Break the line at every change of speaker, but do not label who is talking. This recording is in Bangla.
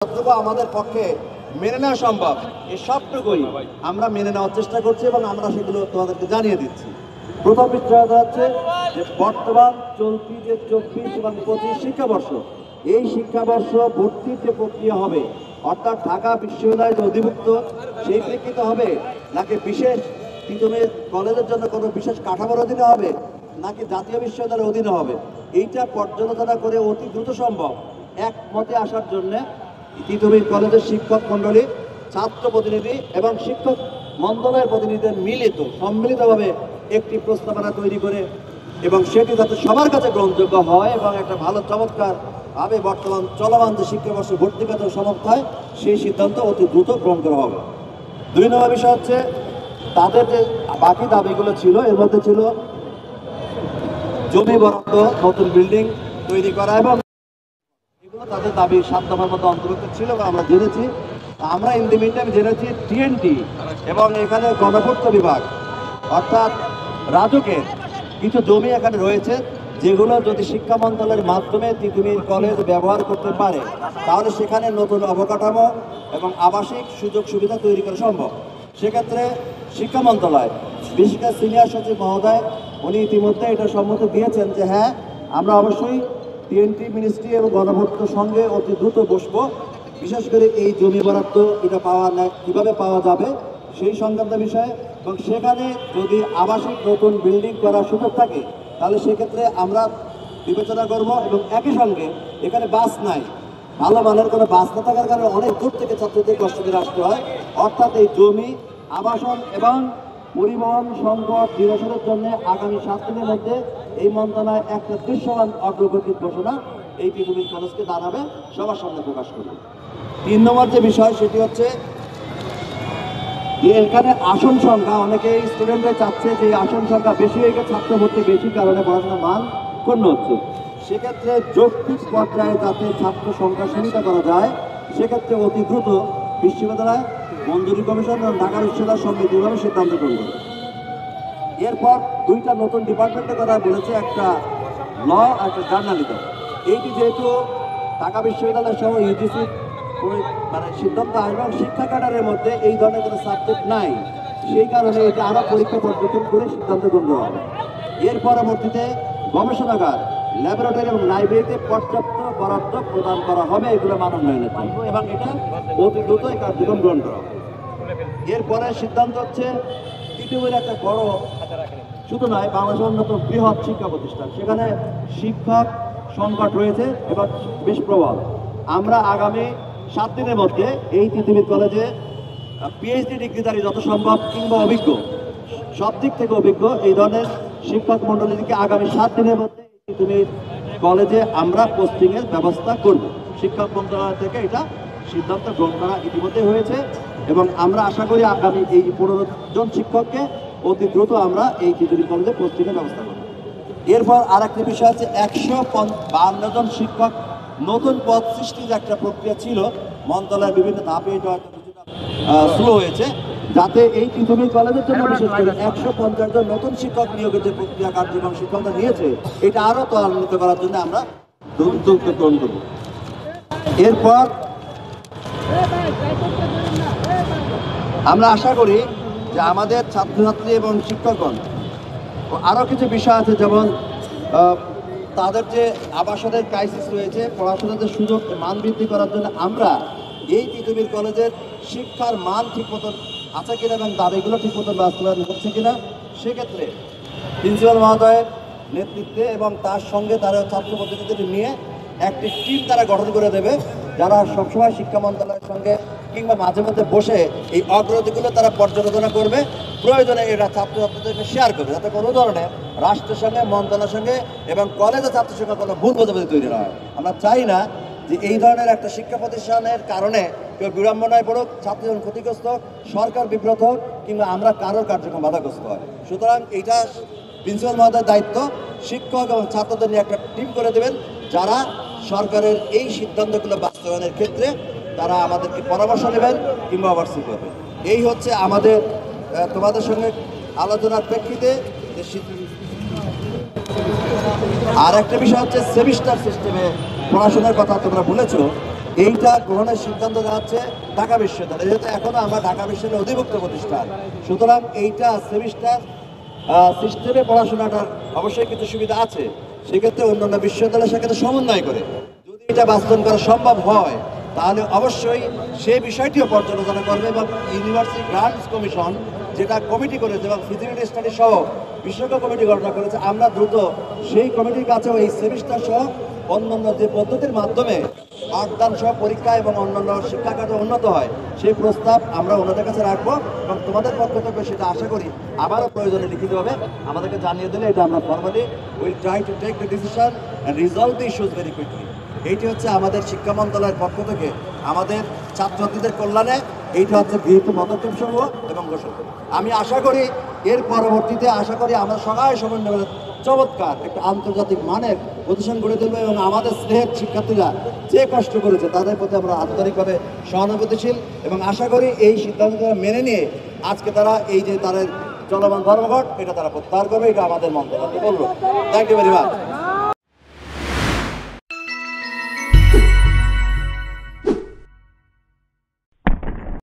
যতটুকু আমাদের পক্ষে মেনে নেওয়া সম্ভব এই সবটুকুই আমরা মেনে নেওয়ার চেষ্টা করছি এবং আমরা সেগুলো তোমাদেরকে জানিয়ে দিচ্ছি। প্রথম বিষয়টা হচ্ছে যে বর্তমান চলতি যে 24 এবং 25 শিক্ষাবর্ষ, এই শিক্ষাবর্ষ ভর্তির যে প্রক্রিয়া হবে অর্থাৎ ঢাকা বিশ্ববিদ্যালয়ের অধিভুক্ত সেই প্রেক্ষিতে হবে, নাকি বিশেষ তিতুমির কলেজের জন্য কোনো বিশেষ কাঠামোর অধীনে হবে, নাকি জাতীয় বিশ্ববিদ্যালয়ের অধীনে হবে, এইটা পর্যালোচনা করে অতি দ্রুত সম্ভব একমতে আসার জন্য তিতুমির কলেজের শিক্ষক মণ্ডলী, ছাত্র প্রতিনিধি এবং শিক্ষক মন্ত্রণালয়ের প্রতিনিধিদের সম্মিলিতভাবে একটি প্রস্তাবনা তৈরি করে এবং সেটি যাতে সবার কাছে গ্রহণযোগ্য হয় এবং একটা ভালো চমৎকার ভাবে বর্তমান চলমান যে শিক্ষাবর্ষে ভর্তি কাজে সমাপ্ত হয় সেই সিদ্ধান্ত অতি দ্রুত গ্রহণ করা হবে। 2 নম্বর বিষয় হচ্ছে তাদের যে বাকি দাবিগুলো ছিল, এর মধ্যে ছিল জমি বরাদ্দ, নতুন বিল্ডিং তৈরি করা এবং এগুলো তাদের দাবি 7 দফার মধ্যে অন্তর্ভুক্ত ছিল এবং আমরা জেনেছি। আমরা ইন দি মিন টাইম জেনেছি টিএনটি এবং এখানে গণপূর্ত বিভাগ অর্থাৎ রাজুকের কিছু জমি এখানে রয়েছে, যেগুলো যদি শিক্ষা মন্ত্রণালয়ের মাধ্যমে তিতুমির কলেজ ব্যবহার করতে পারে তাহলে সেখানে নতুন অবকাঠামো এবং আবাসিক সুযোগ সুবিধা তৈরি করা সম্ভব। সেক্ষেত্রে শিক্ষা মন্ত্রণালয় বিশেষ করে সিনিয়র সচিব মহোদয় উনি ইতিমধ্যে এটা সম্মতি দিয়েছেন যে হ্যাঁ, আমরা অবশ্যই টিএনটি মিনিস্ট্রি এবং গণপূর্তর সঙ্গে অতি দ্রুত বসবো, বিশেষ করে এই জমি বরাদ্দ এটা কীভাবে পাওয়া যাবে সেই সংক্রান্ত বিষয়ে, এবং সেখানে যদি আবাসিক নতুন বিল্ডিং করার সুযোগ থাকে তাহলে সেক্ষেত্রে আমরা বিবেচনা করব। এবং একই সঙ্গে এখানে বাস নাই, ভালো মানের কোনো বাস না থাকার কারণে অনেক দূর থেকে ছাত্রদের কষ্ট করে আসতে হয়, অর্থাৎ এই জমি, আবাসন এবং পরিবহন সংকট নিরসনের জন্য আগামী 7 দিনের মধ্যে এই মন্ত্রণালয় একটা দৃশ্যমান অগ্রগতির ঘোষণা এই তিতুমির কলেজকে জানাবে, সবার সামনে প্রকাশ করবে। 3 নম্বর যে বিষয় সেটি হচ্ছে যে এখানে আসন সংখ্যা, অনেকে স্টুডেন্টরা চাচ্ছে যে আসন সংখ্যা বেশি হয়ে গেছে, ছাত্র ভর্তি বেশি কারণে পড়াশোনার মান ক্ষুণ্ণ হচ্ছে। সেক্ষেত্রে যৌক্তিক পর্যায়ে যাতে ছাত্র সংখ্যা সীমিত করা যায় সেক্ষেত্রে অতি দ্রুত বিশ্ববিদ্যালয় মঞ্জুরি কমিশন এবং ঢাকা বিশ্ববিদ্যালয় সমিতিভাবে সিদ্ধান্ত গ্রহণ করে। এরপর 2টা নতুন ডিপার্টমেন্টের কথা বলেছে, একটা ল আর একটা জার্নালিজম। এইটি যেহেতু ঢাকা বিশ্ববিদ্যালয় সহ ইউজিসি মানে সিদ্ধান্ত আসবে এবং শিক্ষা ক্যাডারের মধ্যে এই ধরনের কোনো সাবজেক্ট নাই, সেই কারণে এটি আরও পরীক্ষা পর্যবেক্ষণ করে সিদ্ধান্ত গ্রহণ করা হবে। এর পরবর্তীতে গবেষণাগার, ল্যাবরেটরি এবং লাইব্রেরিতে পর্যাপ্ত বরাদ্দ প্রদান করা হবে এগুলো মানবনয়নের জন্য এবং এটা অতি দ্রুত এই কার্যক্রম গ্রহণ করা হবে। এরপরে সিদ্ধান্ত হচ্ছে তিতুমির একটা বড়, শুধু নয় বাংলাদেশের অন্যতম বৃহৎ শিক্ষা প্রতিষ্ঠান, সেখানে শিক্ষক সংকট রয়েছে এবং বেশ প্রবল। আমরা আগামী 7 দিনের মধ্যে এই তিতুমির কলেজে পিএইচডি ডিগ্রিধারী যত সম্ভব কিংবা অভিজ্ঞ, সব দিক থেকে অভিজ্ঞ এই ধরনের শিক্ষক মণ্ডলীকে আগামী 7 দিনের মধ্যে তিতুমির কলেজে আমরা পোস্টিংয়ের ব্যবস্থা করব। শিক্ষা মন্ত্রণালয় থেকে এটা সিদ্ধান্ত গ্রহণ করা ইতিমধ্যে হয়েছে এবং আমরা আশা করি আগামী এই 15 জন শিক্ষককে অতি দ্রুত আমরা এই তিতুমির কলেজে পোস্টিংয়ের ব্যবস্থা করব। এরপর আর একটি বিষয় আছে 152 জন শিক্ষক নতুন পদ সৃষ্টির একটা প্রক্রিয়া ছিল, মন্ত্রণালয়ের বিভিন্ন ধাপে এটা হয়তো কিছুটা স্লো হয়েছে, যাতে এই তিতুমির কলেজের জন্য বিশেষ করে 150 জন নতুন শিক্ষক নিয়োগের যে প্রক্রিয়া কার্যক্রম শিক্ষকরা নিয়েছে এটা আরও ত্বরান্বিত করার জন্য আমরা উদ্যোগ গ্রহণ করব। এরপর আমরা আশা করি যে আমাদের ছাত্রছাত্রী এবং শিক্ষকগণ আরও কিছু বিষয় আছে, যেমন তাদের যে আবাসনের ক্রাইসিস রয়েছে, পড়াশোনার যে সুযোগ মান বৃদ্ধি করার জন্য আমরা এই তিতুমির কলেজের শিক্ষার মান ঠিক মতন আছে কিনা এবং দাবিগুলো ঠিক মতন বাস্তবায়ন হচ্ছে কিনা, সেক্ষেত্রে প্রিন্সিপাল মহোদয়ের নেতৃত্বে এবং তার সঙ্গে তারা ছাত্র প্রতিনিধিদের নিয়ে একটি টিম তারা গঠন করে দেবে, যারা সবসময় শিক্ষা মন্ত্রণালয়ের সঙ্গে কিংবা মাঝে মধ্যে বসে এই অগ্রগতিগুলো তারা পর্যালোচনা করবে, প্রয়োজনে এরা ছাত্রছাত্রীদেরকে শেয়ার করবে, যাতে কোনো ধরনের রাষ্ট্রের সঙ্গে, মন্ত্রণালয়ের সঙ্গে এবং কলেজের ছাত্রের সঙ্গে কোনো ভুল বোঝাবুঝি তৈরি না হয়। আমরা চাই না যে এই ধরনের একটা শিক্ষা প্রতিষ্ঠানের কারণে কেউ বিড়ম্বনায় পড়ুক, ছাত্রজন ক্ষতিগ্রস্ত হোক, সরকার বিব্রত হোক কিংবা আমরা কারোর কার্যক্রম বাধাগ্রস্ত হয়। সুতরাং এইটা প্রিন্সিপাল মহোদয়ের দায়িত্ব, শিক্ষক এবং ছাত্রদের নিয়ে একটা টিম করে দেবেন, যারা সরকারের এই সিদ্ধান্তগুলো বাস্তবায়নের ক্ষেত্রে তারা আমাদেরকে পরামর্শ নেবেন কিংবা ওভারসি করবেন। এই হচ্ছে আমাদের তোমাদের সঙ্গে আলোচনার প্রেক্ষিতে। আর একটা বিষয় হচ্ছে সেমিস্টার সিস্টেমে পড়াশোনার কথা তোমরা বলেছো, এইটা গ্রহণের সিদ্ধান্ত যাচ্ছে ঢাকা বিশ্ববিদ্যালয়, যেহেতু এখনো আমরা ঢাকা বিশ্ববিদ্যালয়ের অধিভুক্ত প্রতিষ্ঠান, সুতরাং এইটা সেমিস্টার সিস্টেমে পড়াশোনাটার অবশ্যই কিছু সুবিধা আছে। সেক্ষেত্রে অন্যান্য বিশ্ববিদ্যালয়ের সাথে সমন্বয় করে যদি এটা বাস্তবায়ন করা সম্ভব হয়, তাহলে অবশ্যই সেই বিষয়টিও পর্যালোচনা করবে এবং ইউনিভার্সিটি গ্রান্টস কমিশন যেটা কমিটি করেছে এবং ফিজিবিলিটি স্টাডি সহ বিশেষজ্ঞ কমিটি গঠন করেছে, আমরা দ্রুত সেই কমিটির কাছেও এই সেমিস্টার সহ অন্যান্য যে পদ্ধতির মাধ্যমে পাঠদান সহ পরীক্ষা এবং অন্যান্য শিক্ষা কার্য উন্নত হয় সেই প্রস্তাব আমরা ওনাদের কাছে রাখবো এবং তোমাদের পক্ষ থেকে সেটা আশা করি আবারও প্রয়োজনে লিখিতভাবে আমাদেরকে জানিয়ে দিলে এটা আমরা formally will try to take the decision and resolve the issues very quickly. এইটি হচ্ছে আমাদের শিক্ষা মন্ত্রণালয়ের পক্ষ থেকে আমাদের ছাত্রছাত্রীদের কল্যাণে এইটা হচ্ছে গৃহীত পদক্ষেপ সমূহ এবং ঘোষণা। আমি আশা করি এর পরবর্তীতে আমরা সবাই সমন্বয় চমৎকার একটা আন্তর্জাতিক মানের প্রতিষ্ঠান গড়ে তুলবো এবং আমাদের স্নেহের শিক্ষার্থীরা যে কষ্ট করেছে তাদের প্রতি আমরা আন্তরিকভাবে সহানুভূতিশীল এবং আশা করি এই সিদ্ধান্ত মেনে নিয়ে আজকে তারা এই যে তাদের চলমান ধর্মঘট এটা তারা প্রত্যাহার করবে, এটা আমাদের মন্তব্য বলবো। Thank you very much.